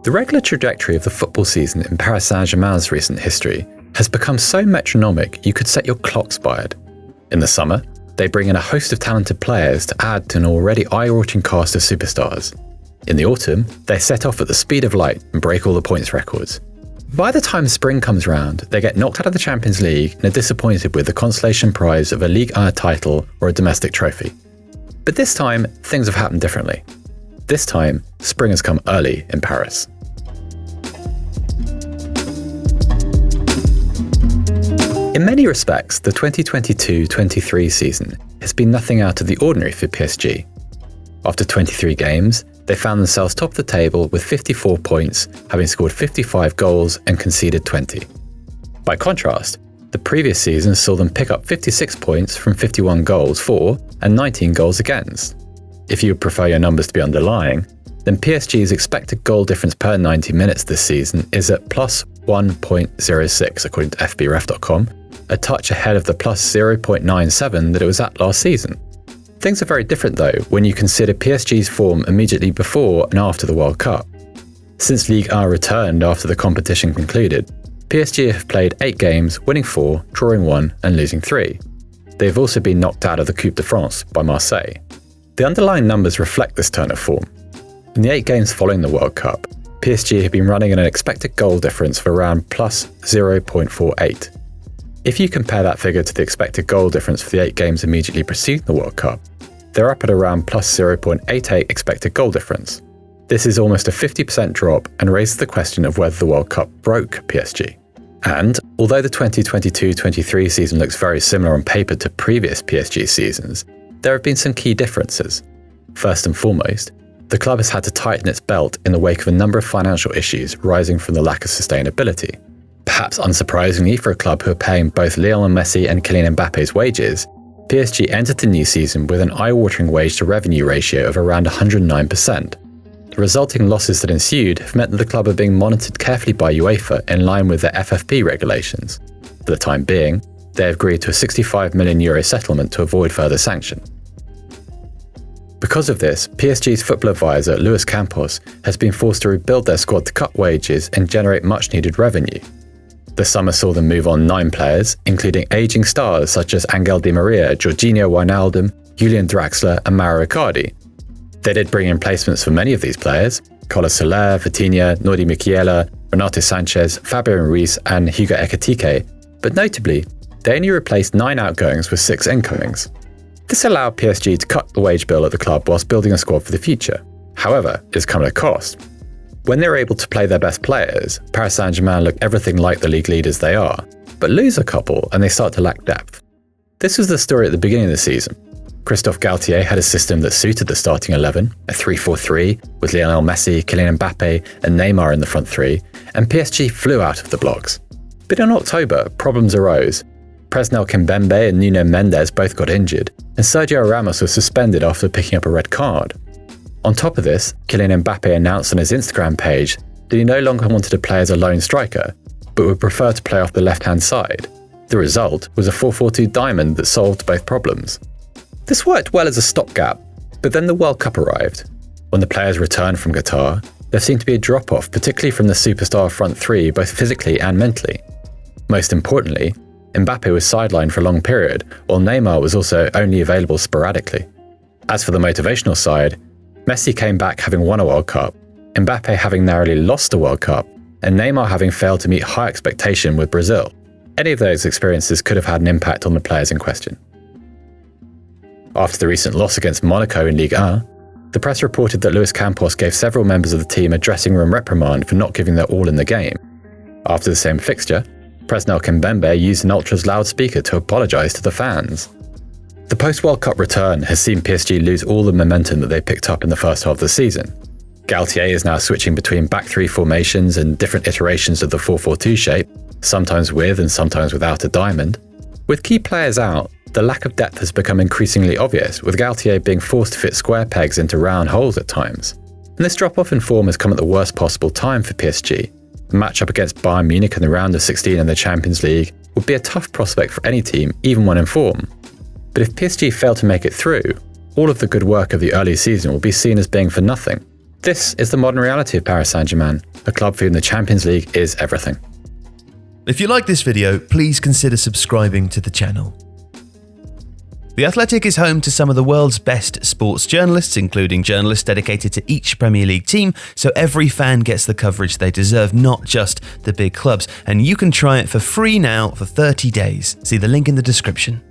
The regular trajectory of the football season in Paris Saint-Germain's recent history has become so metronomic you could set your clocks by it. In the summer, they bring in a host of talented players to add to an already eye-watering cast of superstars. In the autumn, they set off at the speed of light and break all the points records. By the time spring comes round, they get knocked out of the Champions League and are disappointed with the consolation prize of a Liga title or a domestic trophy. But this time, things have happened differently. This time, spring has come early in Paris. In many respects, the 2022-23 season has been nothing out of the ordinary for PSG. After 23 games, they found themselves top of the table with 54 points, having scored 55 goals and conceded 20. By contrast, the previous season saw them pick up 56 points from 51 goals for and 19 goals against. If you would prefer your numbers to be underlying, then PSG's expected goal difference per 90 minutes this season is at plus 1.06 according to FBref.com, a touch ahead of the plus 0.97 that it was at last season. Things are very different though when you consider PSG's form immediately before and after the World Cup. Since Liga returned after the competition concluded, PSG have played 8 games, winning 4, drawing 1 and losing 3. They have also been knocked out of the Coupe de France by Marseille. The underlying numbers reflect this turn of form. In the 8 games following the World Cup, PSG have been running at an expected goal difference of around plus 0.48. If you compare that figure to the expected goal difference for the 8 games immediately preceding the World Cup, they're up at around plus 0.88 expected goal difference. This is almost a 50% drop and raises the question of whether the World Cup broke PSG. And although the 2022-23 season looks very similar on paper to previous PSG seasons, there have been some key differences. First and foremost, the club has had to tighten its belt in the wake of a number of financial issues rising from the lack of sustainability. Perhaps unsurprisingly for a club who are paying both Lionel Messi and Kylian Mbappe's wages, PSG entered the new season with an eye-watering wage-to-revenue ratio of around 109%. The resulting losses that ensued have meant that the club are being monitored carefully by UEFA in line with their FFP regulations. For the time being, they have agreed to a €65 million settlement to avoid further sanction. Because of this, PSG's football advisor Luis Campos has been forced to rebuild their squad to cut wages and generate much-needed revenue. The summer saw them move on 9 players, including ageing stars such as Angel Di Maria, Jorginho Wijnaldum, Julian Draxler and Mauro Icardi. They did bring in placements for many of these players: Carlos Soler, Vitinha, Nordi Michiela, Renato Sanchez, Fabio Ruiz and Hugo Ekitike, but notably, they only replaced 9 outgoings with 6 incomings. This allowed PSG to cut the wage bill at the club whilst building a squad for the future. However, it's come at a cost. When they're able to play their best players, Paris Saint-Germain look everything like the league leaders they are, but lose a couple and they start to lack depth. This was the story at the beginning of the season. Christophe Galtier had a system that suited the starting 11, a 3-4-3, with Lionel Messi, Kylian Mbappe and Neymar in the front 3, and PSG flew out of the blocks. But in October, problems arose. Presnel Kimpembe and Nuno Mendes both got injured, and Sergio Ramos was suspended after picking up a red card. On top of this, Kylian Mbappe announced on his Instagram page that he no longer wanted to play as a lone striker, but would prefer to play off the left-hand side. The result was a 4-4-2 diamond that solved both problems. This worked well as a stopgap, but then the World Cup arrived. When the players returned from Qatar, there seemed to be a drop-off, particularly from the superstar front 3, both physically and mentally. Most importantly, Mbappe was sidelined for a long period, while Neymar was also only available sporadically. As for the motivational side, Messi came back having won a World Cup, Mbappe having narrowly lost a World Cup, and Neymar having failed to meet high expectation with Brazil. Any of those experiences could have had an impact on the players in question. After the recent loss against Monaco in Ligue 1, the press reported that Luis Campos gave several members of the team a dressing room reprimand for not giving their all in the game. After the same fixture, Presnel Kimpembe used an ultra's loudspeaker to apologise to the fans. The post-World Cup return has seen PSG lose all the momentum that they picked up in the first half of the season. Galtier is now switching between back 3 formations and different iterations of the 4-4-2 shape, sometimes with and sometimes without a diamond. With key players out, the lack of depth has become increasingly obvious, with Galtier being forced to fit square pegs into round holes at times. And this drop-off in form has come at the worst possible time for PSG. A match-up against Bayern Munich in the round of 16 in the Champions League would be a tough prospect for any team, even when in form. But if PSG fail to make it through, all of the good work of the early season will be seen as being for nothing. This is the modern reality of Paris Saint-Germain, a club for whom the Champions League is everything. If you like this video, please consider subscribing to the channel. The Athletic is home to some of the world's best sports journalists, including journalists dedicated to each Premier League team, so every fan gets the coverage they deserve, not just the big clubs. And you can try it for free now for 30 days. See the link in the description.